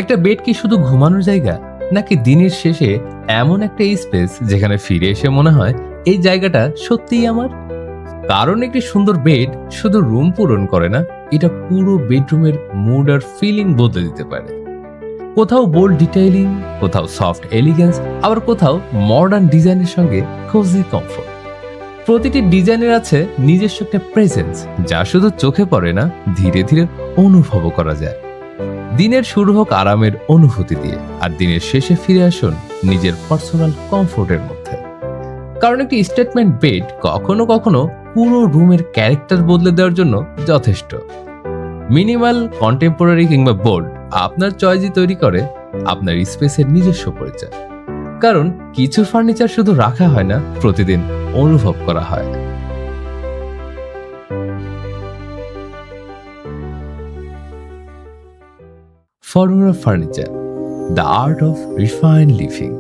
একটা বেড কি শুধু ঘুমানোর জায়গা, নাকি দিনের শেষে এমন একটা স্পেস যেখানে ফিরে এসে মনে হয় এই জায়গাটা সত্যিই আমার? কারণ একটি সুন্দর বেড শুধু রুম পূরণ করে না, এটা পুরো বেডরুমের মুড আর ফিলিং বদলে দিতে পারে। কোথাও বোল্ড ডিটেইলিং, কোথাও সফট এলিগেন্স, আবার কোথাও মডার্ন ডিজাইনের সঙ্গে কোজি কমফোর্ট। প্রতিটি ডিজাইনের আছে নিজস্ব একটা প্রেজেন্স, যা শুধু চোখে পড়ে না, ধীরে ধীরে অনুভবও করা যায়। দিনের শুরু হোক আরামের অনুভূতি দিয়ে, আর দিনের শেষে ফিরে আসুন নিজের পার্সোনাল কমফোর্টের মধ্যে। কারণ একটি স্টেটমেন্ট বেড কখনো কখনো পুরো রুমের ক্যারেক্টার বদলে দেওয়ার জন্য যথেষ্ট। মিনিমাল, কন্টেম্পোরারি কিংবা বোল্ড, আপনার চয়েসই তৈরি করে আপনার স্পেসের নিজস্ব পরিচয়। কারণ কিছু ফার্নিচার শুধু রাখা হয় না, প্রতিদিন অনুভব করা হয়। Forward furniture, the art of refined living.